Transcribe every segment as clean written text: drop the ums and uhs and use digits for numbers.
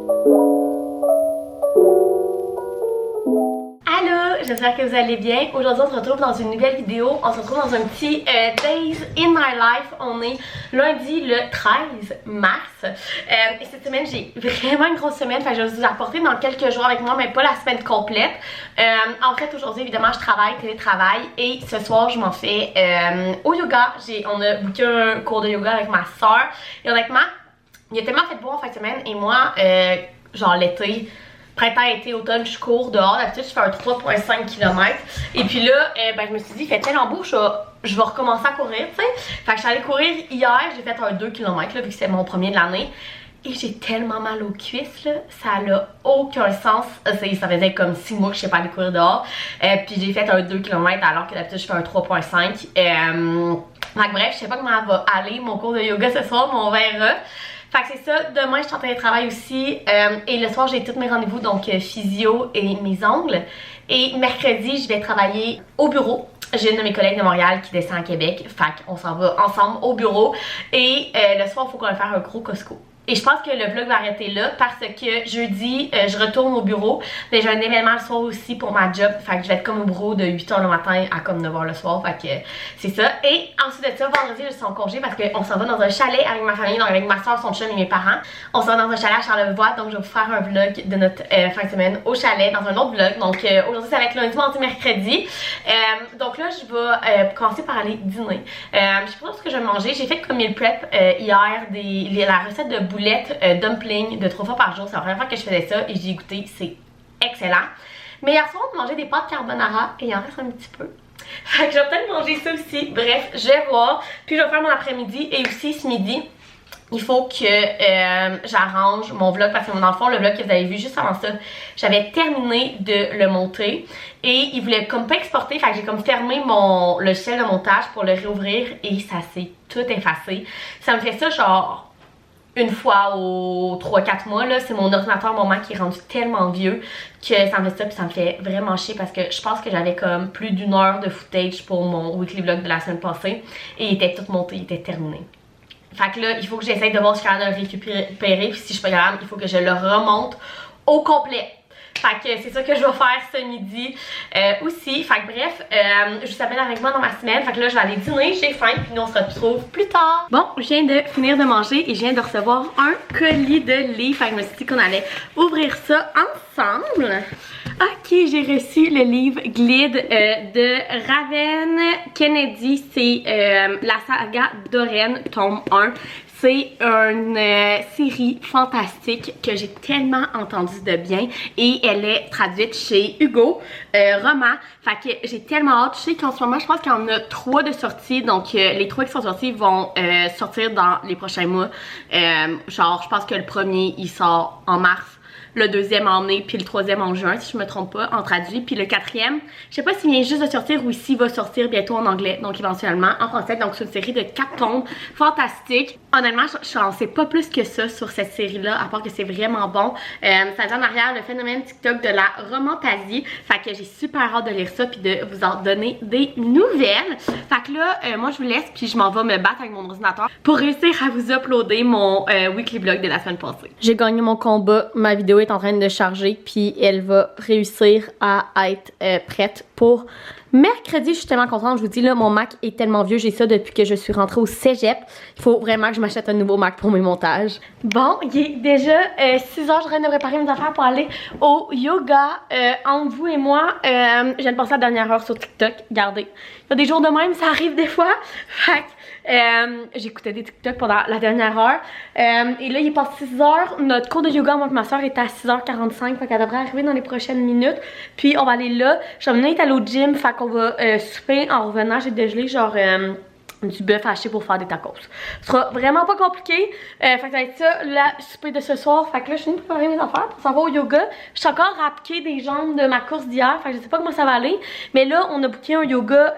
Allô, j'espère que vous allez bien. Aujourd'hui on se retrouve dans une nouvelle vidéo. On se retrouve dans un petit Days in My Life. On est lundi le 13 mars. Et cette semaine j'ai vraiment une grosse semaine. Fait que je vais vous apporter dans quelques jours avec moi, mais pas la semaine complète. En fait aujourd'hui évidemment je travaille, télétravail. Et ce soir je m'en fais au yoga. On a booké un cours de yoga avec ma soeur. Et honnêtement, il a tellement fait beau en fin de semaine. Et moi, genre l'été, printemps, été, automne, je cours dehors. D'habitude, je fais un 3,5 km. Et puis là, je me suis dit, il fait tellement beau, je vais recommencer à courir, tu sais. Fait que je suis allée courir hier, j'ai fait un 2 km, là, vu que c'est mon premier de l'année. Et j'ai tellement mal aux cuisses, là, ça n'a aucun sens. Ça faisait comme 6 mois que je sais pas aller courir dehors. Puis j'ai fait un 2 km alors que d'habitude, je fais un 3,5. Donc bref, je sais pas comment va aller mon cours de yoga ce soir, mais on verra. Fait que c'est ça, demain je suis en télétravail aussi et le soir j'ai tous mes rendez-vous, donc physio et mes ongles. Et mercredi je vais travailler au bureau. J'ai une de mes collègues de Montréal qui descend à Québec, fait qu'on s'en va ensemble au bureau. Et le soir il faut qu'on aille faire un gros Costco. Et je pense que le vlog va arrêter là parce que jeudi, je retourne au bureau. Mais j'ai un événement le soir aussi pour ma job. Fait que je vais être comme au bureau de 8h le matin à comme 9h le soir. Fait que c'est ça. Et ensuite de ça, vendredi, je suis en congé parce qu'on s'en va dans un chalet avec ma famille, donc avec ma soeur, son chum et mes parents. On s'en va dans un chalet à Charlevoix. Donc je vais vous faire un vlog de notre fin de semaine au chalet dans un autre vlog. Donc aujourd'hui, ça va être lundi, mardi, mercredi. Donc là, je vais commencer par aller dîner. Je sais pas ce que je vais manger. J'ai fait comme meal prep hier la recette de boulettes dumpling de 3 fois par jour. C'est la première fois que je faisais ça et j'ai goûté, c'est excellent. Mais hier soir, on mangeait des pâtes carbonara et il en reste un petit peu. Fait que je vais peut-être manger ça aussi. Bref, je vais voir. Puis je vais faire mon après-midi et aussi ce midi, il faut que j'arrange mon vlog parce que dans le fond, le vlog que vous avez vu juste avant ça, j'avais terminé de le monter et il voulait comme pas exporter, fait que j'ai comme fermé mon logiciel de montage pour le réouvrir et ça s'est tout effacé. Ça me fait ça genre une fois aux 3-4 mois, là, c'est mon ordinateur moment qui est rendu tellement vieux que ça me fait ça, puis ça me fait vraiment chier parce que je pense que j'avais comme plus d'1 heure de footage pour mon weekly vlog de la semaine passée et il était tout monté, il était terminé. Fait que là, il faut que j'essaye de voir si je suis capable de le récupérer, puis si je suis pas capable, il faut que je le remonte au complet. Fait que c'est ça que je vais faire ce midi aussi. Fait que bref, je vous amène avec moi dans ma semaine. Fait que là, je vais aller dîner, j'ai faim, puis nous on se retrouve plus tard. Bon, je viens de finir de manger et je viens de recevoir un colis de livres. Fait que je me suis dit qu'on allait ouvrir ça ensemble. Ok, j'ai reçu le livre Glide de Raven Kennedy. C'est la saga Doreen, tome 1. C'est une série fantastique que j'ai tellement entendu de bien et elle est traduite chez Hugo Roman. Fait que j'ai tellement hâte. Je sais qu'en ce moment, je pense qu'il y en a 3 de sorties. Donc les 3 qui sont sortis vont sortir dans les prochains mois. Genre, je pense que le premier, il sort en mars. Le deuxième en mai, puis le troisième en juin, si je me trompe pas, en traduit. Puis le quatrième, je sais pas s'il vient juste de sortir ou s'il va sortir bientôt en anglais, donc éventuellement en français. Donc c'est une série de 4 tomes fantastiques. Honnêtement, je n'en sais pas plus que ça sur cette série-là, à part que c'est vraiment bon. Ça vient en arrière le phénomène TikTok de la romantasie. Fait que j'ai super hâte de lire ça puis de vous en donner des nouvelles. Fait que là, moi je vous laisse puis je m'en vais me battre avec mon ordinateur pour réussir à vous uploader mon weekly vlog de la semaine passée. J'ai gagné mon combat, ma vidéo est en train de charger puis elle va réussir à être prête pour mercredi. Je suis tellement contente, je vous dis là, mon Mac est tellement vieux, j'ai ça depuis que je suis rentrée au cégep. Il faut vraiment que je m'achète un nouveau Mac pour mes montages. Bon, il est déjà 6h, je viens de préparer mes affaires pour aller au yoga. Entre vous et moi, je viens de passer la dernière heure sur TikTok. Regardez, il y a des jours de même, ça arrive des fois. Fait j'écoutais des TikTok pendant la dernière heure. Et là, il est passé 6h. Notre cours de yoga, moi et ma soeur, est à 6h45. Fait qu'elle devrait arriver dans les prochaines minutes. Puis on va aller là. Je vais aller au gym. Fait qu'on va souper en revenant. J'ai dégelé genre du bœuf haché pour faire des tacos. Ce sera vraiment pas compliqué. Fait que ça va être ça, la souper de ce soir. Fait que là, je suis venue préparer mes affaires pour s'en va au yoga. Je suis encore rapquée des jambes de ma course d'hier. Fait que je sais pas comment ça va aller. Mais là, on a booké un yoga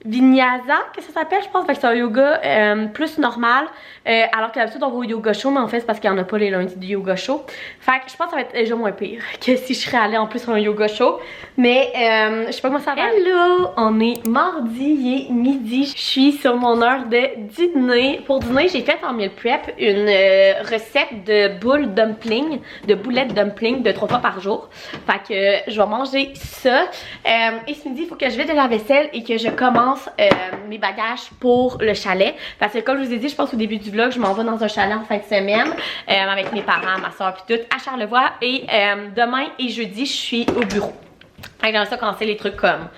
Vinyasa, que ça s'appelle, je pense. Fait que c'est un yoga plus normal. Alors que d'habitude, on va au yoga show, mais en fait, c'est parce qu'il n'y en a pas les lundis du yoga show. Fait que je pense que ça va être déjà moins pire que si je serais allée en plus sur un yoga show. Mais je sais pas comment ça va. Hello! On est mardi, il est midi. Je suis sur mon heure de dîner. Pour dîner, j'ai fait en meal prep une recette de boulettes dumpling de 3 fois par jour. Fait que je vais manger ça. Et ce midi, il faut que je vide de la vaisselle et que je commence mes bagages pour le chalet. Parce que comme je vous ai dit, je pense au début du vlog, je m'en vais dans un chalet en fin de semaine avec mes parents, ma soeur puis tout à Charlevoix. Et demain et jeudi, je suis au bureau. Fait que j'aimerais ça commencer les trucs comme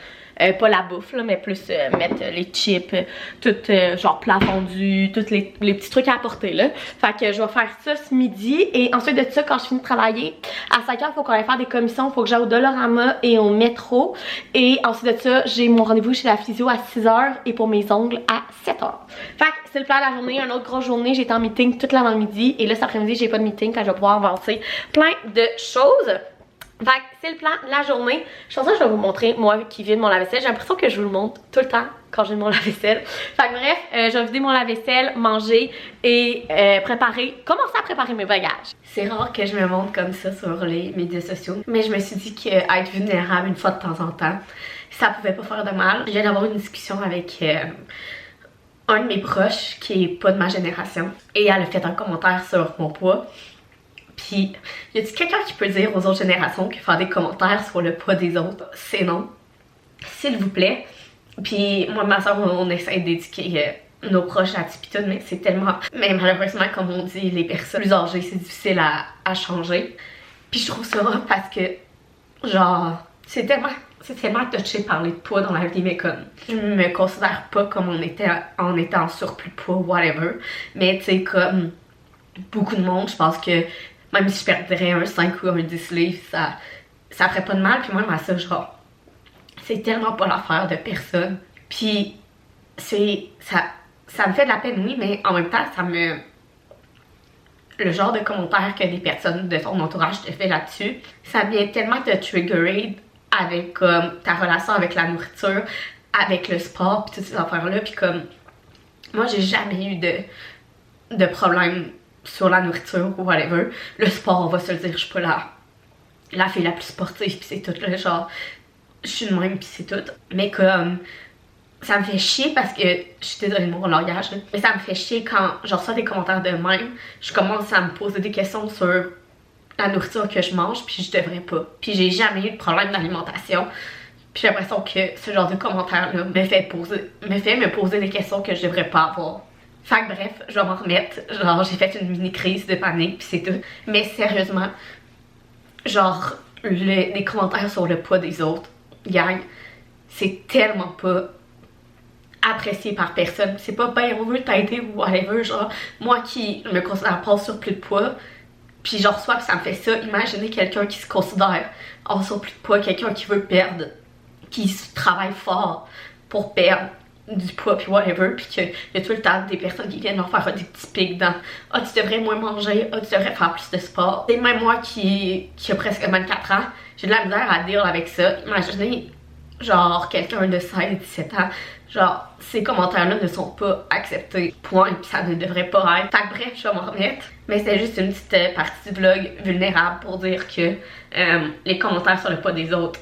pas la bouffe là, mais plus mettre les chips, tout genre plat fondu, tous les petits trucs à apporter là. Fait que je vais faire ça ce midi et ensuite de ça, quand je finis de travailler, à 5h, il faut qu'on aille faire des commissions, il faut que j'aille au Dollarama et au métro. Et ensuite de ça, j'ai mon rendez-vous chez la physio à 6h et pour mes ongles à 7h. Fait que c'est le plan de la journée, une autre grosse journée, j'étais en meeting toute l'avant-midi et là cet après-midi, j'ai pas de meeting, fait que je vais pouvoir avancer plein de choses. Fait que c'est le plan de la journée. Je pense que je vais vous montrer moi qui vide mon lave-vaisselle. J'ai l'impression que je vous le montre tout le temps quand je vide mon lave-vaisselle. Fait que bref, je vais vider mon lave-vaisselle, manger et commencer à préparer mes bagages. C'est rare que je me montre comme ça sur les médias sociaux, mais je me suis dit qu'être vulnérable une fois de temps en temps, ça pouvait pas faire de mal. Je viens d'avoir une discussion avec un de mes proches qui est pas de ma génération et elle a fait un commentaire sur mon poids. Puis, y a-t-il quelqu'un qui peut dire aux autres générations que faire des commentaires sur le poids des autres, c'est non? S'il vous plaît. Puis, moi et ma soeur, on essaie d'éduquer nos proches là-dessus pis tout, mais c'est tellement... Mais malheureusement, comme on dit, les personnes plus âgées, c'est difficile à changer. Puis je trouve ça rare parce que, genre, c'est tellement touché parler de poids dans la vie, mais comme, je me considère pas comme en étant en surplus de poids, whatever. Mais tu sais, comme beaucoup de monde, je pense que même si je perdrais un 5 ou un 10 livres, ça ferait pas de mal. Puis moi, ça, genre, c'est tellement pas l'affaire de personne. Puis ça me fait de la peine, oui, mais en même temps, le genre de commentaires que des personnes de ton entourage te fait là-dessus, ça vient tellement te triggerer avec comme ta relation avec la nourriture, avec le sport, puis toutes ces affaires-là. Puis comme, moi, j'ai jamais eu de problème sur la nourriture ou whatever. Le sport, on va se le dire, je suis pas la fille la plus sportive pis c'est tout là, genre je suis de même pis c'est tout. Mais comme ça me fait chier parce que je suis désolée de mon langage, mais ça me fait chier quand je reçois des commentaires de même, je commence à me poser des questions sur la nourriture que je mange puis je devrais pas. Puis j'ai jamais eu de problème d'alimentation. Puis j'ai l'impression que ce genre de commentaire là me fait me poser des questions que je devrais pas avoir. Fait que bref, je vais m'en remettre. Genre, j'ai fait une mini crise de panique, pis c'est tout. Mais sérieusement, genre, les commentaires sur le poids des autres, gang, c'est tellement pas apprécié par personne. C'est pas ben on veut t'aider ou whatever. Genre, moi qui me considère pas en surplus de poids, pis j'en reçois pis ça me fait ça. Imaginez quelqu'un qui se considère en surplus de poids, quelqu'un qui veut perdre, qui travaille fort pour perdre du poids puis whatever, puis qu'il y a tout le temps des personnes qui viennent leur faire des petits pics dans « Ah, tu devrais moins manger, ah, tu devrais faire plus de sport ». Et même moi qui a presque 24 ans, j'ai de la misère à deal avec ça. Imaginez, genre, quelqu'un de 16-17 ans, genre, ces commentaires-là ne sont pas acceptés, point, puis ça ne devrait pas être. Fait que bref, je vais m'en remettre. Mais c'est juste une petite partie du vlog vulnérable pour dire que les commentaires sur le poids des autres,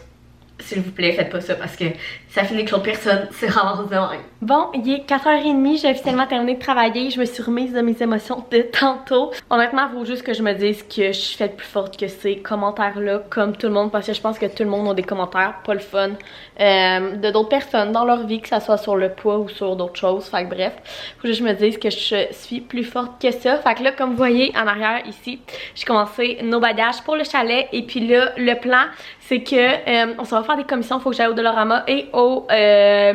s'il vous plaît, faites pas ça parce que ça finit que l'autre personne s'est ramassée de même. Bon, il est 4h30, j'ai officiellement terminé de travailler. Je me suis remise de mes émotions de tantôt. Honnêtement, il faut juste que je me dise que je suis faite plus forte que ces commentaires-là, comme tout le monde, parce que je pense que tout le monde a des commentaires pas le fun de d'autres personnes dans leur vie, que ça soit sur le poids ou sur d'autres choses. Fait que bref, faut juste que je me dise que je suis plus forte que ça. Fait que là, comme vous voyez en arrière ici, j'ai commencé nos bagages pour le chalet. Et puis là, le plan, c'est que on s'en va faire des commissions, il faut que j'aille au Dollarama et au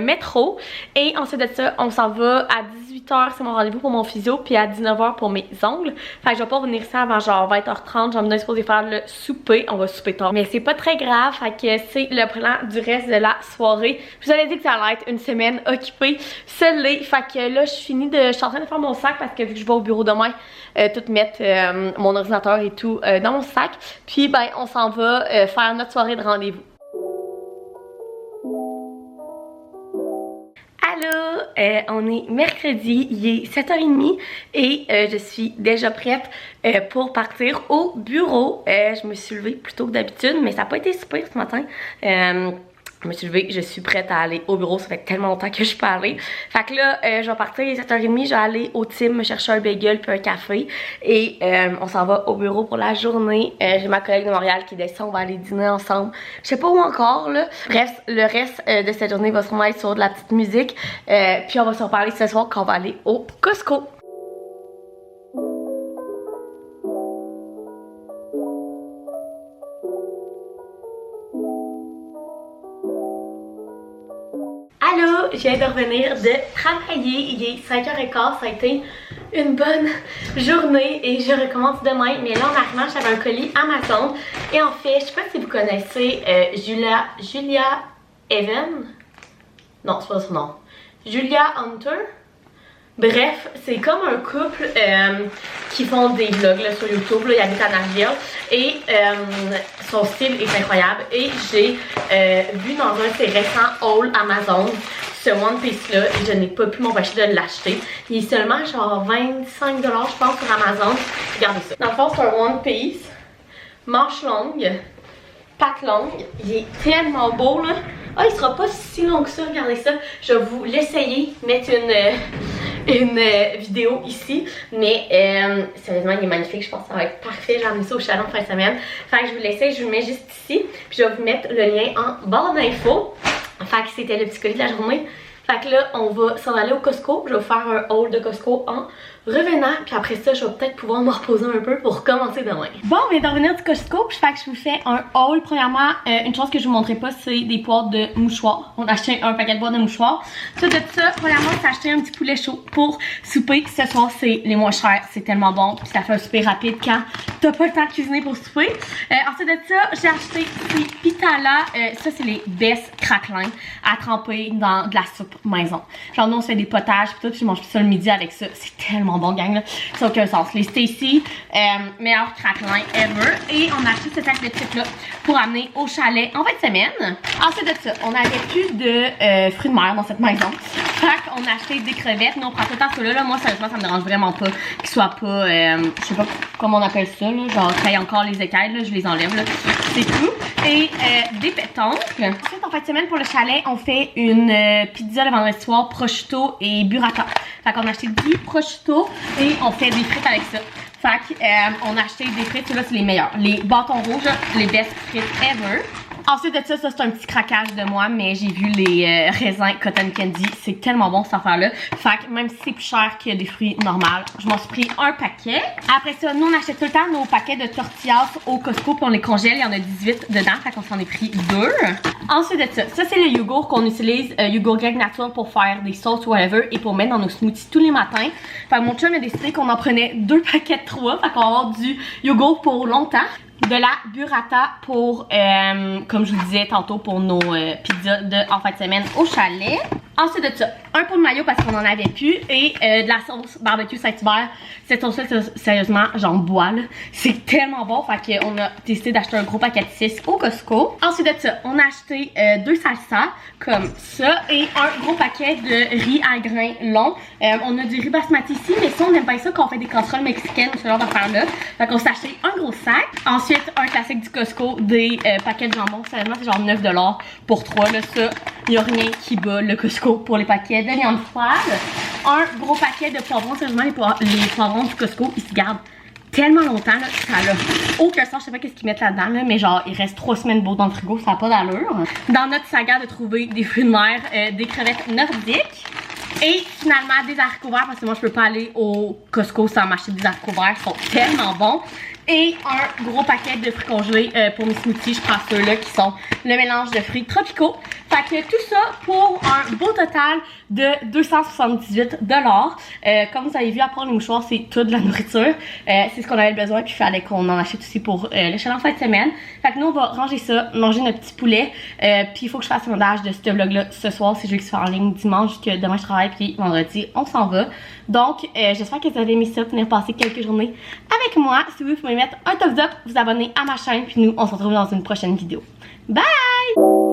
métro. Et ensuite de ça, on s'en va à 18h, c'est mon rendez-vous pour mon physio, puis à 19h pour mes ongles. Fait que je vais pas revenir ça avant genre 20h30, j'en ai supposé faire le souper, on va souper tard. Mais c'est pas très grave, fait que c'est le plan du reste de la soirée. Je vous avais dit que ça allait être une semaine occupée, ça l'est. Fait que là, je suis en train de faire mon sac parce que vu que je vais au bureau demain, tout mettre mon ordinateur et tout dans mon sac. Puis ben, on s'en va faire notre soirée de rendez-vous. on est mercredi, il est 7h30 et je suis déjà prête pour partir au bureau. Je me suis levée plus tôt que d'habitude, mais ça n'a pas été super ce matin. Je me suis levée, je suis prête à aller au bureau, ça fait tellement longtemps que je suis pas allée. Fait que là, je vais partir à 7h30, je vais aller au Tim me chercher un bagel puis un café. Et on s'en va au bureau pour la journée. J'ai ma collègue de Montréal qui descend, on va aller dîner ensemble. Je sais pas où encore là. Bref, le reste de cette journée va sûrement être sur de la petite musique. Puis on va se reparler ce soir quand on va aller au Costco. Allô, je viens de revenir de travailler, il est 5h15, ça a été une bonne journée et je recommence demain. Mais là en arrivant, j'avais un colis Amazon et en fait, je sais pas si vous connaissez Julia Evan. Non, c'est pas son nom. Julia Hunter. Bref, c'est comme un couple qui font des vlogs là, sur YouTube, là, ils habitent à Nashville et son style est incroyable et j'ai vu dans un de ses récents hauls Amazon ce One Piece là et je n'ai pas pu m'empêcher de l'acheter. Il est seulement genre 25$ je pense sur Amazon. Regardez ça. Dans le fond c'est un One Piece, manche longue, patte longue, il est tellement beau là. Ah, il sera pas si long que ça, regardez ça. Je vais vous l'essayer, mettre une vidéo ici, mais sérieusement il est magnifique, je pense que ça va être parfait. J'ai amené ça au salon fin de semaine, fait que je vous l'essaye, je vous le mets juste ici puis je vais vous mettre le lien en barre d'infos. Fait que c'était le petit colis de la journée. Fait que là on va s'en aller au Costco, je vais faire un haul de Costco en revenant, puis après ça je vais peut-être pouvoir me reposer un peu pour commencer demain. Bon, on vient de revenir du Costco, puis fait que je vous fais un haul. Premièrement, une chose que je vous montrerai pas, c'est des boîtes de mouchoirs. On a acheté un paquet de boîtes de mouchoirs. Tout de ça, premièrement, j'ai acheté un petit poulet chaud pour souper. Ce soir, c'est les moins chers, c'est tellement bon, puis ça fait un souper rapide quand t'as pas le temps de cuisiner pour souper. Ensuite de ça, j'ai acheté ces pitala. Ça, c'est les best craquelins à tremper dans de la soupe maison. Genre, nous, on se fait des potages, puis tout, puis je mange ça le midi avec ça. C'est tellement bon, gang, là. Ça n'a aucun sens. Les Stacy, meilleur craquelin ever. Et on a acheté ce sac de chips là pour amener au chalet en fin de semaine. Ensuite de ça, on n'avait plus de fruits de mer dans cette maison. Fait qu'on a acheté des crevettes. Nous, on prend tout le temps ceux-là. Là. Moi, sérieusement, ça me dérange vraiment pas qu'ils soient pas, je sais pas comment on appelle ça, là. Genre, qu'il y a encore les écailles, là, je les enlève, là. C'est tout. Et des pétoncles. Ensuite, en fin de semaine, pour le chalet, on fait une pizza le vendredi soir, prosciutto et burrata. Fait qu'on a acheté 10 prosciutto et on fait des frites avec ça. Fait qu'on a acheté des frites, ceux-là, c'est les meilleurs. Les bâtons rouges, les best frites ever. Ensuite de ça, c'est un petit craquage de moi, mais j'ai vu les raisins cotton candy. C'est tellement bon cette affaire-là. Fait que même si c'est plus cher que des fruits normaux, je m'en suis pris un paquet. Après ça, nous on achète tout le temps nos paquets de tortillas au Costco puis on les congèle. Il y en a 18 dedans, fait qu'on s'en est pris 2. Ensuite de ça, ça c'est le yogourt qu'on utilise, yogourt grec nature pour faire des sauces ou whatever et pour mettre dans nos smoothies tous les matins. Fait que mon chum a décidé qu'on en prenait 2 paquets de 3, fait qu'on va avoir du yogourt pour longtemps. De la burrata pour, comme je vous disais tantôt, pour nos pizzas de en fin de semaine au chalet. Ensuite de ça, un pot de mayo parce qu'on en avait plus et de la sauce barbecue Saint-Hubert. Cette sauce-là, sérieusement, j'en bois là. C'est tellement bon, fait qu'on a décidé d'acheter un gros paquet de 6 au Costco. Ensuite de ça, on a acheté 2 salsas comme ça et un gros paquet de riz à grains longs. On a du riz basmati ici, mais ça, on aime pas ça quand on fait des casseroles mexicaines ou ce genre d'affaires-là. Fait qu'on s'est acheté un gros sac. Ensuite, un classique du Costco, des paquets de jambon. Sérieusement, c'est genre 9$ pour 3. Là, ça, il n'y a rien qui bat le Costco pour les paquets de viande froide. Un gros paquet de poivrons. Sérieusement, les poivrons du Costco, ils se gardent tellement longtemps, là, ça a aucun sens. Je sais pas qu'est-ce qu'ils mettent là-dedans, là, mais genre, il reste 3 semaines beau dans le frigo, ça n'a pas d'allure. Dans notre saga de trouver des fruits de mer, des crevettes nordiques. Et finalement, des haricots verts, parce que moi, je peux pas aller au Costco sans m'acheter des haricots verts, ils sont tellement bons. Et un gros paquet de fruits congelés pour mes smoothies. Je prends ceux-là qui sont le mélange de fruits tropicaux. Fait que tout ça pour un beau total de 278$. Comme vous avez vu, à part les mouchoirs, c'est toute de la nourriture. C'est ce qu'on avait besoin, puis il fallait qu'on en achète aussi pour le chalet en fin de semaine. Fait que nous, on va ranger ça, manger notre petit poulet. Puis il faut que je fasse un montage de ce vlog-là ce soir, si je veux qu'il soit en ligne dimanche, que demain je travaille, puis vendredi, on s'en va. Donc, j'espère que vous avez aimé ça, venir passer quelques journées avec moi. Si vous pouvez mettre un thumbs up, vous abonner à ma chaîne, puis nous, on se retrouve dans une prochaine vidéo. Bye!